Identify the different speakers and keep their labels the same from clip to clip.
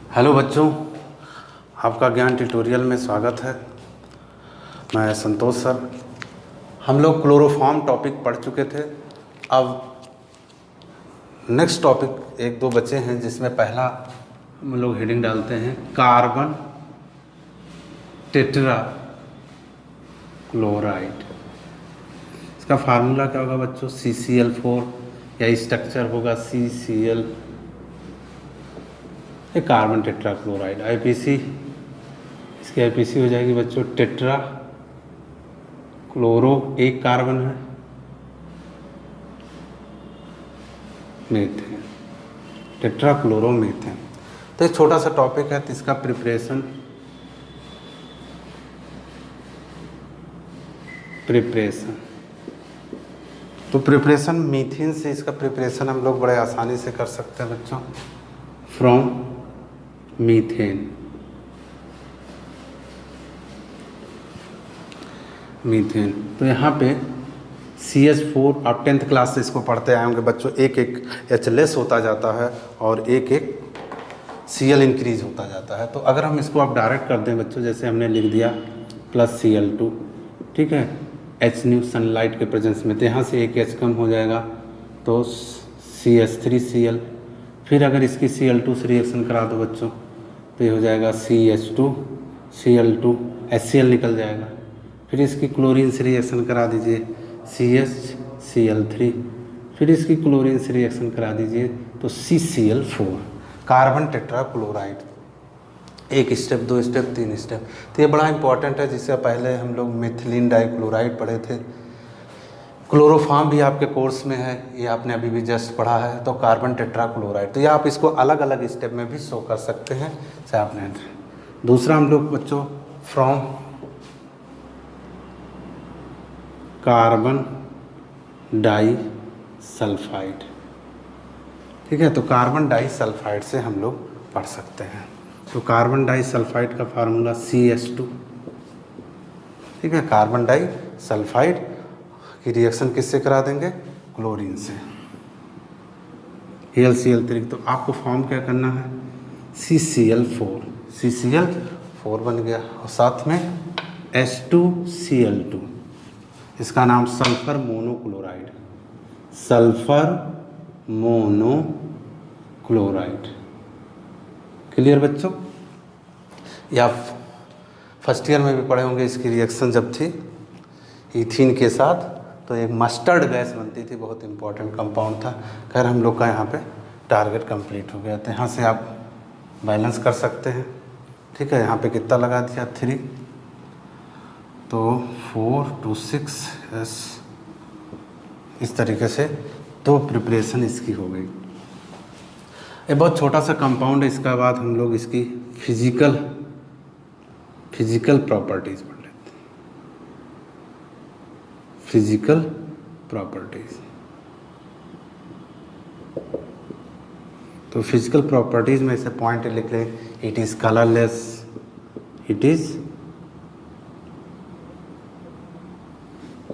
Speaker 1: Hello बच्चों, आपका ज्ञान ट्यूटोरियल में स्वागत है। मैं संतोष सर। हम लोग क्लोरोफॉर्म टॉपिक पढ़ चुके थे। अब नेक्स्ट टॉपिक एक दो बचे हैं, जिसमें पहला हम लोग हेडिंग डालते हैं कार्बन टेट्रा क्लोराइड। इसका फार्मूला क्या होगा बच्चों? CCl4 या स्ट्रक्चर होगा CCl, ये कार्बन टेट्रा क्लोराइड। IPC, इसकी IPC हो जाएगी बच्चों टेट्रा क्लोरो, एक कार्बन है, मीथेन, टेट्रा क्लोरो मीथेन। तो एक छोटा सा टॉपिक है, तो इसका प्रिपरेशन तो प्रिपरेशन मीथेन से, इसका प्रिपरेशन हम लोग बड़े आसानी से कर सकते हैं बच्चों। फ्रॉम मीथेन तो यहाँ पे CH4, आप 10th क्लास से इसको पढ़ते आए होंगे बच्चों। एक एक H लेस होता जाता है और एक एक Cl इंक्रीज होता जाता है। तो अगर हम इसको आप डायरेक्ट कर दें बच्चों, जैसे हमने लिख दिया प्लस Cl2, ठीक है, H न्यू सनलाइट के प्रेजेंस में, तो यहाँ से एक H कम हो जाएगा तो CH3Cl। फिर अगर इसकी Cl2 से रिएक्शन करा दो बच्चों, तो ये हो जाएगा CH2Cl2, HCl निकल जाएगा। फिर इसकी क्लोरीन से रिएक्शन करा दीजिए CHCl3, फिर इसकी क्लोरीन से रिएक्शन करा दीजिए तो CCl4, कार्बन टेट्रा क्लोराइड। एक स्टेप, दो स्टेप, तीन स्टेप। तो ये बड़ा इंपॉर्टेंट है, जिससे पहले हम लोग मिथिलीन डाइक्लोराइड पढ़े थे। क्लोरोफॉर्म भी आपके कोर्स में है, ये आपने अभी भी जस्ट पढ़ा है। तो कार्बन टेट्रा क्लोराइड, तो ये आप इसको अलग अलग स्टेप में भी शो कर सकते हैं, चाहे आपने। दूसरा हम लोग बच्चों फ्रॉम कार्बन डाई सल्फाइड, ठीक है। तो कार्बन डाई सल्फाइड से हम लोग पढ़ सकते हैं। तो कार्बन डाई सल्फाइड का फार्मूला CH2, ठीक है। कार्बन डाई सल्फाइड की रिएक्शन किससे करा देंगे? क्लोरीन से, HCl3। तो आपको फॉर्म क्या करना है? CCl4 बन गया, और साथ में H2Cl2, इसका नाम sulphur monochloride, sulphur monochloride. Clear बच्चों? या फर्स्ट ईयर में भी पढ़े होंगे, इसकी रिएक्शन जब थी इथीन के साथ, तो एक मस्टर्ड गैस बनती थी, बहुत इंपॉर्टेंट कंपाउंड था। खैर हम लोग का यहाँ पे टारगेट कंप्लीट हो गया। तो यहाँ से आप बैलेंस कर सकते हैं, ठीक है। यहाँ पे कितना लगा दिया? 3, तो 4 2 6 S, इस तरीके से दो प्रिपरेशन इसकी हो गई। ये बहुत छोटा सा कंपाउंड है। इसका बाद हम लोग इसकी फिजिकल प्रॉपर्टीज़ पढ़ लेते हैं। फिजिकल प्रॉपर्टीज़, तो फिजिकल प्रॉपर्टीज़ में से पॉइंट लिख लें। It is colourless, it is,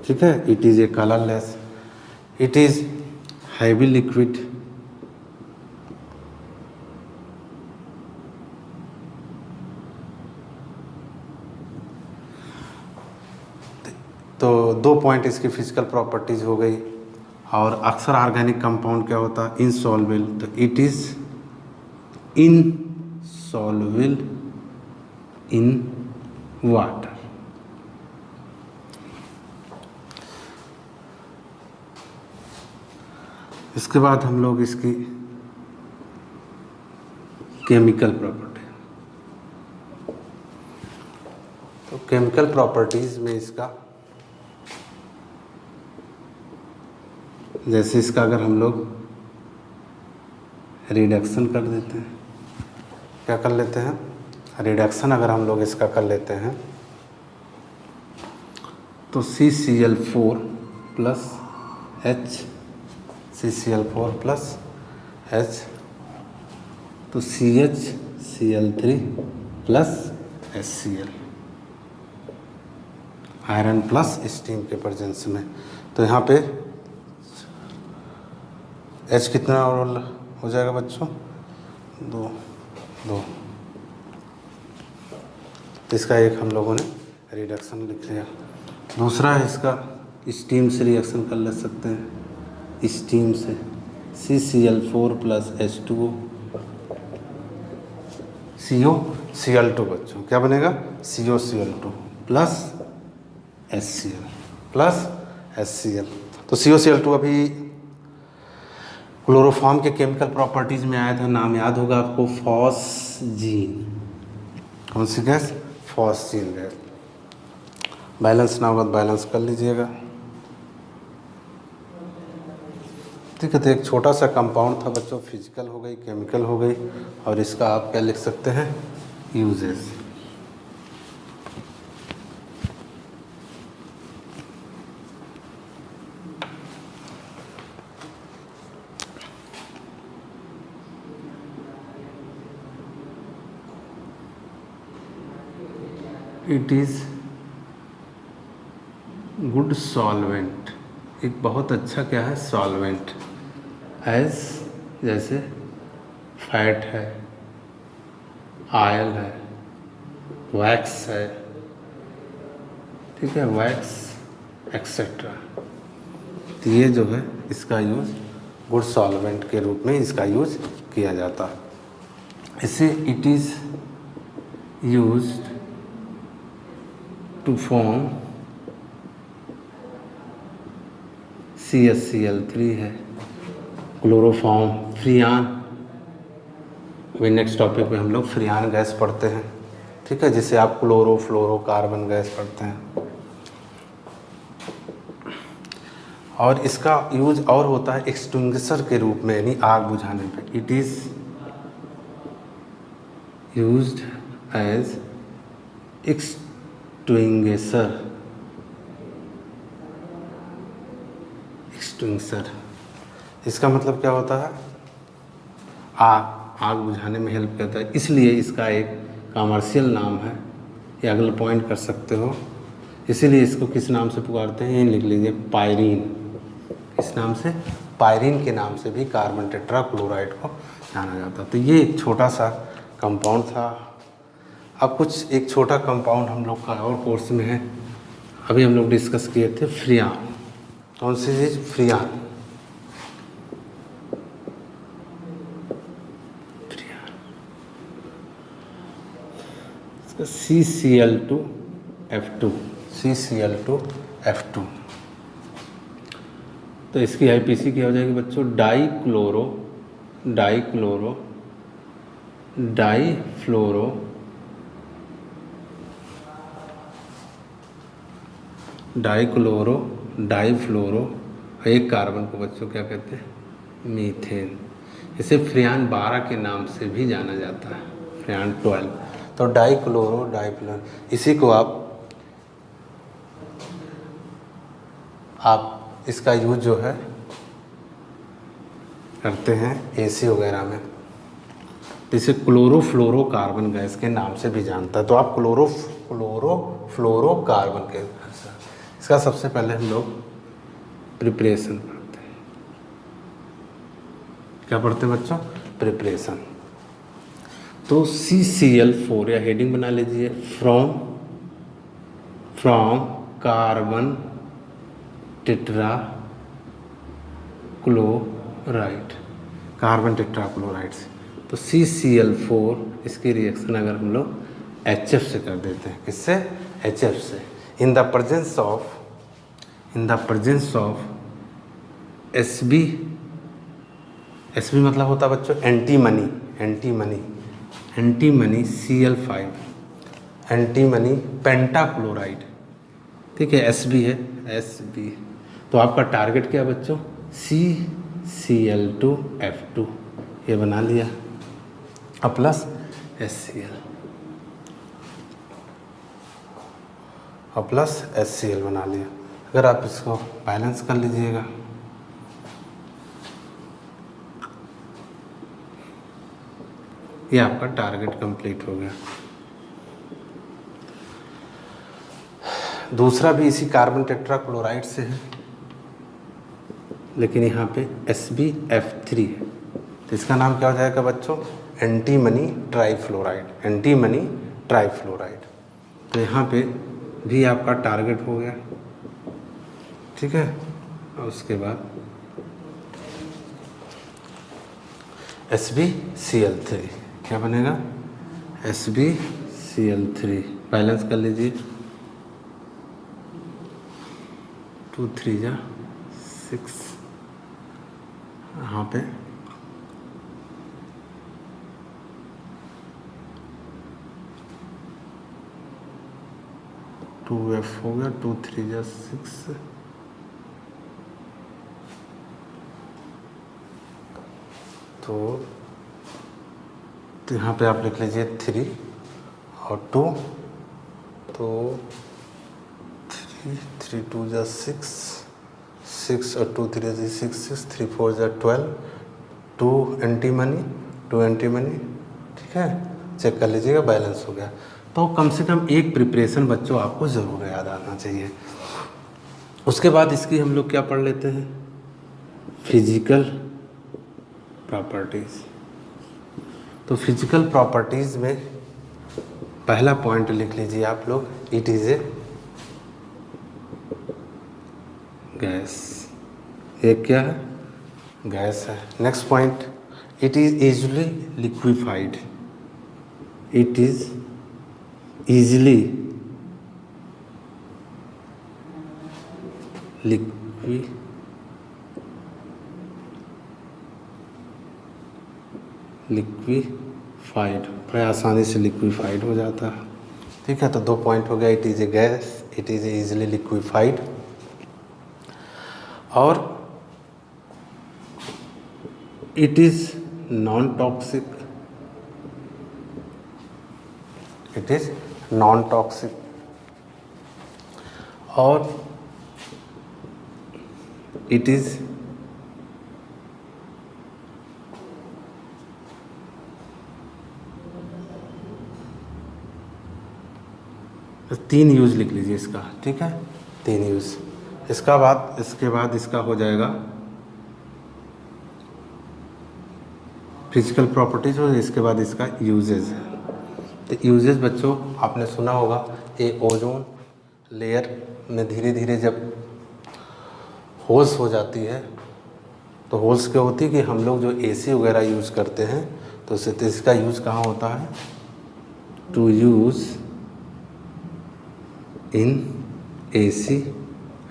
Speaker 1: ठीक है, it is A colourless, it is heavy liquid, तो 2 पॉइंट इसकी फिजिकल प्रॉपर्टीज़ हो गई। और अक्सर ऑर्गेनिक कंपाउंड क्या होता है? इनसॉल्युबल, तो it is insoluble in water. इसके बाद हम लोग इसकी केमिकल प्रॉपर्टी, तो केमिकल प्रॉपर्टीज़ में इसका, जैसे इसका अगर हम लोग रिडक्शन कर देते हैं, क्या कर लेते हैं? रिडक्शन अगर हम लोग इसका कर लेते हैं, तो CCl4 plus H, CCl4 plus H, तो CHCl3 plus HCl, iron plus steam के प्रेजेंस में। तो यहाँ पे H कितना और हो जाएगा बच्चों? 2 इसका एक हम लोगों ने रिडक्शन लिख लिया। दूसरा है इसका स्टीम से रिएक्शन कर ले सकते हैं, स्टीम से CCl4 प्लस H2O COCl2 बच्चों क्या बनेगा COCl2 प्लस HCl। तो COCl2 अभी क्लोरोफॉर्म के केमिकल प्रॉपर्टीज़ में आया था, नाम याद होगा आपको, फॉस्जीन। कौन सी गैस? Phosgene gas. बैलेंस ना होगा तो बैलेंस कर लीजिएगा। ठीक है, तो एक छोटा सा कंपाउंड था बच्चों, फिजिकल हो गई, केमिकल हो गई, और इसका आप क्या लिख सकते हैं, uses. It is good solvent, एक बहुत अच्छा क्या है, सॉल्वेंट। एज जैसे फैट है, ऑयल है, वैक्स है, ठीक है, वैक्स एक्सेट्रा। तो ये जो है इसका यूज़ गुड सॉल्वेंट के रूप में इसका यूज़ किया जाता है। इसे it is used to form CSCl3 है, क्लोरोफॉर्म, फ्रियान। अभी नेक्स्ट टॉपिक में हम लोग फ्रियान गैस पढ़ते हैं, ठीक है, जिसे आप क्लोरो फ्लोरो कार्बन गैस पढ़ते हैं। और इसका यूज और होता है एक्सटिंग्विशर के रूप में, यानी आग बुझाने पे। It is used as extinguisher. Extinguisher इसका मतलब क्या होता है, आग बुझाने में हेल्प करता है, इसलिए इसका एक कमर्शियल नाम है। ये अगला पॉइंट कर सकते हो। इसीलिए इसको किस नाम से पुकारते हैं, ये लिख लीजिए, पायरीन। इस नाम से, पायरीन के नाम से भी कार्बन टेट्रा क्लोराइड को जाना जाता। तो ये एक छोटा सा कंपाउंड था। अब कुछ एक छोटा कंपाउंड हम लोग का और कोर्स में है, अभी हम लोग डिस्कस किए थे, फ्रियान। कौन सी चीज़, फ्रियान। इसका CCl2F2। तो इसकी IPC क्या हो जाएगी बच्चों, डाइफ्लोरो, एक कार्बन को बच्चों क्या कहते हैं, मीथेन। इसे फ्रियान 12 के नाम से भी जाना जाता है, फ्रियान 12। तो डाइफ्लोरो, इसी को आप इसका यूज जो है करते हैं AC वगैरह में, इसे क्लोरोफ्लोरोकार्बन गैस के नाम से भी जानता है। तो आप क्लोरोफ्लोरोकार्बन के, इसका सबसे पहले हम लोग प्रिपरेशन पढ़ते हैं। क्या पढ़ते हैं बच्चों, प्रिपरेशन। तो CCl4 या हेडिंग बना लीजिए, from carbon tetra chloride, carbon tetra chloride से। तो CCl4 इसकी रिएक्शन अगर हम लोग HF से कर देते हैं, किससे, HF से, in the presence of SB मतलब होता है बच्चों एंटीमनी Cl5, एंटीमनी पेंटाक्लोराइड, ठीक है, SB है, SB। तो आपका टारगेट क्या है बच्चों, CCl2F2, ये बना लिया, अब प्लस HCl बना लिया। अगर आप इसको बैलेंस कर लीजिएगा, ये आपका टारगेट कंप्लीट हो गया। दूसरा भी इसी कार्बन टेट्रा क्लोराइड से है, लेकिन यहाँ पे SbF3 है, तो इसका नाम क्या हो जाएगा बच्चों, एंटीमनी ट्राइफ्लोराइड। तो यहाँ पे भी आपका टारगेट हो गया, ठीक है। और उसके बाद SbCl3 क्या बनेगा, SbCl3 बैलेंस कर लीजिए, 2 3 जा 6, यहाँ पे 2F हो गया, 2 3 जा 6, तो यहाँ पे आप लिख लीजिए 3 और 2, तो 3 2 जा 6 6 और 2 3 जा 6 6 3 4 जा 12, 2 एंटी मनी, 2 एंटी मनी, ठीक है। चेक कर लीजिएगा, बैलेंस हो गया। तो कम से कम एक प्रिपरेशन बच्चों आपको ज़रूर याद आना चाहिए। उसके बाद इसकी हम लोग क्या पढ़ लेते हैं, फिजिकल प्रॉपर्टीज़। तो फिजिकल प्रॉपर्टीज़ में पहला पॉइंट लिख लीजिए आप लोग, इट इज़ ए गैस। एक क्या है, गैस है। Next point, it is easily liquefied, it is easily liquefied, बड़े आसानी से लिक्विफाइड हो जाता है, ठीक है। तो 2 पॉइंट हो गया, it is a gas, it is easily liquefied, और it is non toxic, it is non toxic, और इट इज़ तीन यूज़ लिख लीजिए इसका, ठीक है, 3 यूज़। इसके बाद इसका हो जाएगा फिजिकल प्रॉपर्टीज, और इसके बाद इसका यूजेज है। तो यूजेज बच्चों आपने सुना होगा, ये ओजोन लेयर में धीरे धीरे जब होल्स हो जाती है, तो होल्स क्या होती है कि हम लोग जो AC वगैरह यूज़ करते हैं, तो इसका यूज़ कहाँ होता है, to use in AC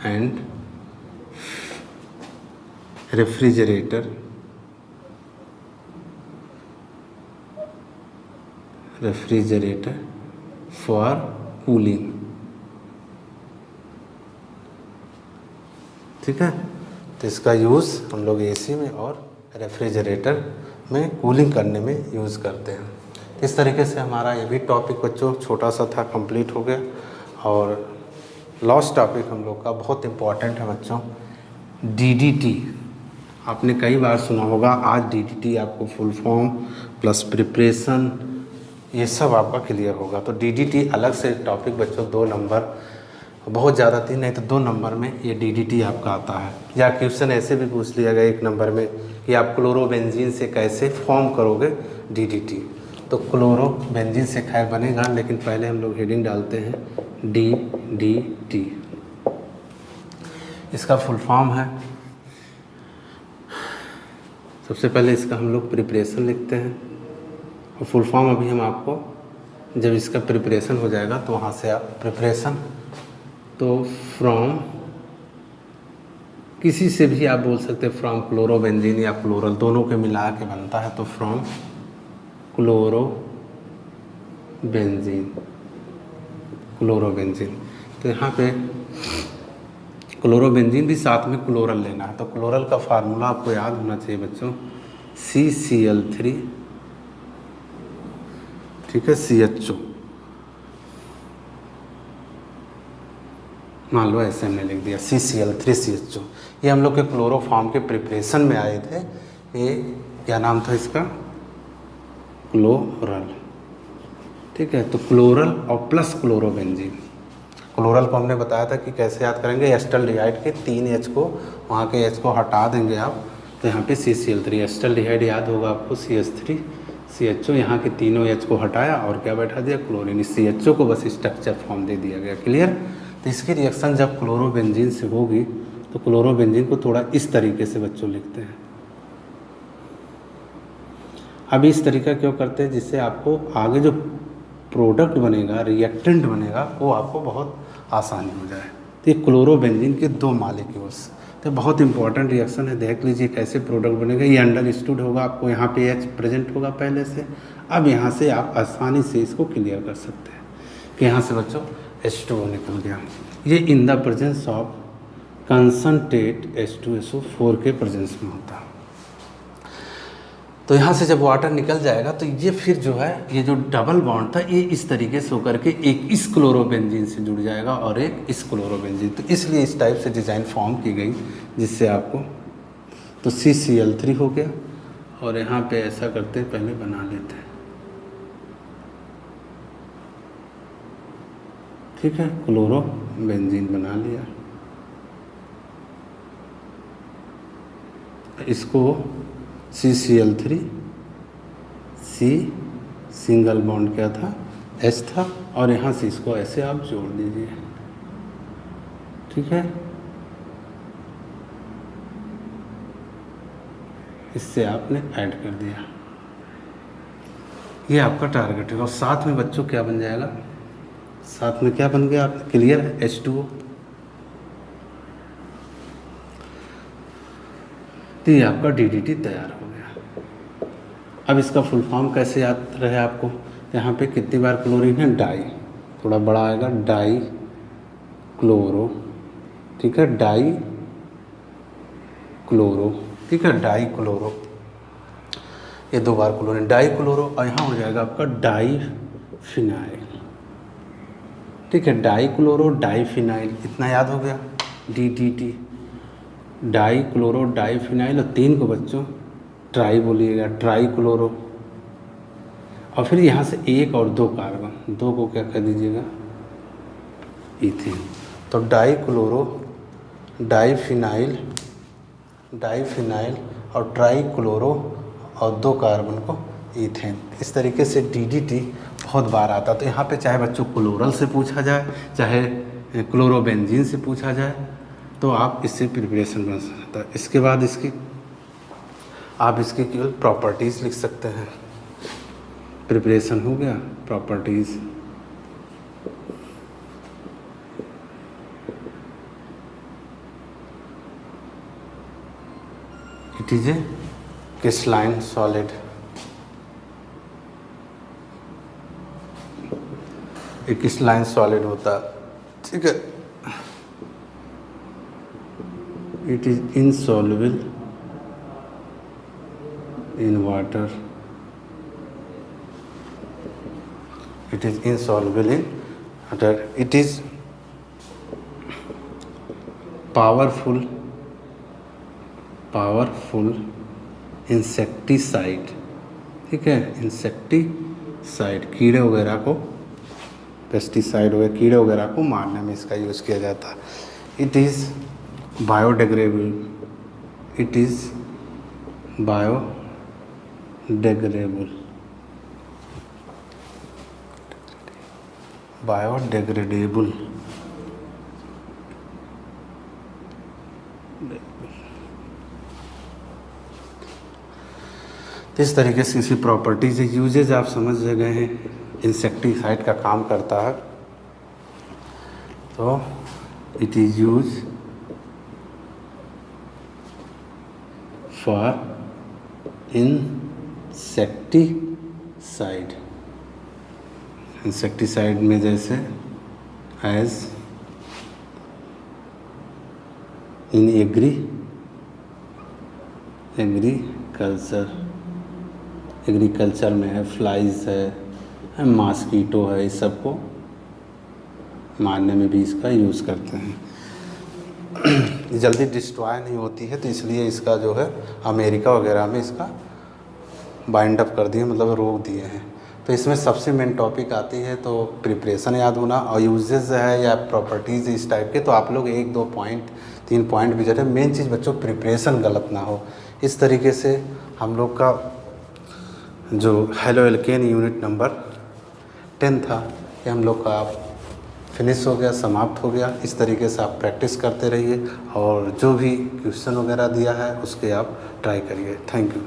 Speaker 1: and refrigerator for cooling, ठीक है। तो इसका यूज़ हम लोग AC में और रेफ्रिजरेटर में कूलिंग करने में यूज़ करते हैं। इस तरीके से हमारा ये भी टॉपिक बच्चों छोटा सा था, कंप्लीट हो गया। और लास्ट टॉपिक हम लोग का बहुत इम्पॉर्टेंट है बच्चों, DDT। आपने कई बार सुना होगा, आज DDT आपको फुल फॉर्म प्लस प्रिपरेशन ये सब आपका क्लियर होगा। तो DDT अलग से टॉपिक बच्चों, 2 नंबर, बहुत ज़्यादा 3 नहीं तो 2 नंबर में ये DDT आपका आता है। या क्वेश्चन ऐसे भी पूछ लिया गया 1 नंबर में कि आप क्लोरोबेंजीन से कैसे फॉर्म करोगे DDT। तो क्लोरोबेंजीन से खैर बनेगा, लेकिन पहले हम लोग हेडिंग डालते हैं DDT। इसका फुल फॉर्म है, सबसे पहले इसका हम लोग प्रिपरेशन लिखते हैं, और फुल फॉर्म अभी हम आपको जब इसका प्रिपरेशन हो जाएगा तो वहाँ से आप प्रिपरेशन, तो फ्रॉम किसी से भी आप बोल सकते हैं, फ्रॉम क्लोरोबेंजीन या क्लोरल, दोनों के मिला के बनता है। तो फ्रॉम क्लोरोबेंजीन। तो यहाँ पे क्लोरोबेंजीन भी साथ में क्लोरल लेना है। तो क्लोरल का फार्मूला आपको याद होना चाहिए बच्चों, CCl3, ठीक है, CHO, मान लो ऐसे हमने लिख दिया CCl3 CHO। ये हम लोग के क्लोरोफॉर्म के प्रिपरेशन में आए थे। ये क्या नाम था इसका, क्लोरल, ठीक है। तो क्लोरल और प्लस क्लोरोबेंजीन। क्लोरल को हमने बताया था कि कैसे याद करेंगे, एस्टल्डिहाइड के 3 H को, वहाँ के H को हटा देंगे आप, तो यहाँ पे CCl3, एस्टल्डिहाइड याद होगा आपको CH3 CHO, यहाँ के तीनों H को हटाया और क्या बैठा दिया, क्लोरीन। इस CHO को बस स्ट्रक्चर फॉर्म दे दिया गया। क्लियर। तो इसकी रिएक्शन जब क्लोरोबेंजीन से होगी तो क्लोरोबेंजीन को थोड़ा इस तरीके से बच्चों लिखते हैं। अब इस तरीका क्यों करते हैं, जिससे आपको आगे जो प्रोडक्ट बनेगा, रिएक्टेंट बनेगा, वो आपको बहुत आसानी हो जाए। तो ये क्लोरोबेंजीन के 2 मॉलिक्यूल्स, तो बहुत इंपॉर्टेंट रिएक्शन है। देख लीजिए कैसे प्रोडक्ट बनेगा। ये अंडरस्टूड होगा आपको, यहाँ पे H प्रेजेंट होगा पहले से। अब यहाँ से आप आसानी से इसको क्लियर कर सकते हैं कि यहाँ से बच्चों H2O निकल गया। ये in the presence of concentrate H2SO4 के प्रेजेंस में होता है। तो यहाँ से जब वाटर निकल जाएगा तो ये फिर जो है, ये जो डबल बॉन्ड था ये इस तरीके से होकर के एक इस क्लोरोबेंजीन से जुड़ जाएगा और एक इस क्लोरोबेंजीन। तो इसलिए इस टाइप से डिज़ाइन फॉर्म की गई, जिससे आपको तो CCl3 हो गया। और यहाँ पे ऐसा करते हैं, पहले बना लेते हैं, ठीक है। क्लोरोबेंजीन बना लिया, इसको CCl3, C सिंगल बॉन्ड क्या था, H था, और यहाँ से इसको ऐसे आप जोड़ दीजिए, ठीक है। इससे आपने ऐड कर दिया, ये आपका टारगेट है। और साथ में बच्चों क्या बन जाएगा, साथ में क्या बन गया आपने, क्लियर है, H2O। तो ये आपका DDT तैयार हो गया। अब इसका फुल फॉर्म कैसे याद रहे आपको, यहाँ पे कितनी बार क्लोरीन है, डाई, थोड़ा बड़ा आएगा, डाई क्लोरो, ठीक है, डाई क्लोरो, ठीक है, डाई क्लोरो, ये 2 बार क्लोरीन, डाई क्लोरो। और यहाँ हो जाएगा आपका डाई फिनाइल, ठीक है, डाई क्लोरो डाई फिनाइल, इतना याद हो गया, DDT, dichloro diphenyl. और 3 को बच्चों ट्राई बोलिएगा, ट्राई क्लोरो। और फिर यहाँ से 1 और 2 कार्बन, 2 को क्या कह दीजिएगा, इथेन। तो dichloro diphenyl, diphenyl और ट्राई क्लोरो और 2 कार्बन को इथेन। इस तरीके से DDT बहुत बार आता। तो यहाँ पे चाहे बच्चों क्लोरल से पूछा जाए, चाहे क्लोरोबेंजीन से पूछा जाए, तो आप इससे प्रिपरेशन बन सकता है। इसके बाद इसकी आप इसकी केवल प्रॉपर्टीज़ लिख सकते हैं। प्रिपरेशन हो गया, properties, it is a crystalline solid, एक क्रिस्टलाइन सॉलिड होता है, ठीक है। It is insoluble in water. It is insoluble in water. It is powerful insecticide, ठीक है, इंसेक्टिसाइड, कीड़े वगैरह को, पेस्टिसाइड वगैरह कीड़े वगैरह को मारने में इसका यूज़ किया जाता है। It is biodegradable, it is biodegradable, biodegradable, इस तरीके से इसकी प्रॉपर्टीज, यूजेज आप समझ गए हैं। इंसेक्टिसाइड का काम करता है, तो it is use for insecticide, insecticide में जैसे एज इन एग्रीकल्चर में है, फ्लाइज है, मॉस्कीटो है, इस सब को मारने में भी इसका यूज़ करते हैं। जल्दी डिस्ट्रॉय नहीं होती है, तो इसलिए इसका जो है अमेरिका वगैरह में इसका बाइंड अप कर दिए, मतलब रोक दिए हैं। तो इसमें सबसे मेन टॉपिक आती है तो प्रिपरेशन याद होना, और यूजेस है या प्रॉपर्टीज़ इस टाइप के, तो आप लोग 1-2 पॉइंट 3 पॉइंट भी जरूर। मेन चीज़ बच्चों प्रिपरेशन गलत ना हो। इस तरीके से हम लोग का जो हेलो एल्केन यूनिट नंबर 10 था, ये हम लोग का फिनिश हो गया, समाप्त हो गया। इस तरीके से आप प्रैक्टिस करते रहिए और जो भी क्वेश्चन वगैरह दिया है उसके आप ट्राई करिए। Thank you.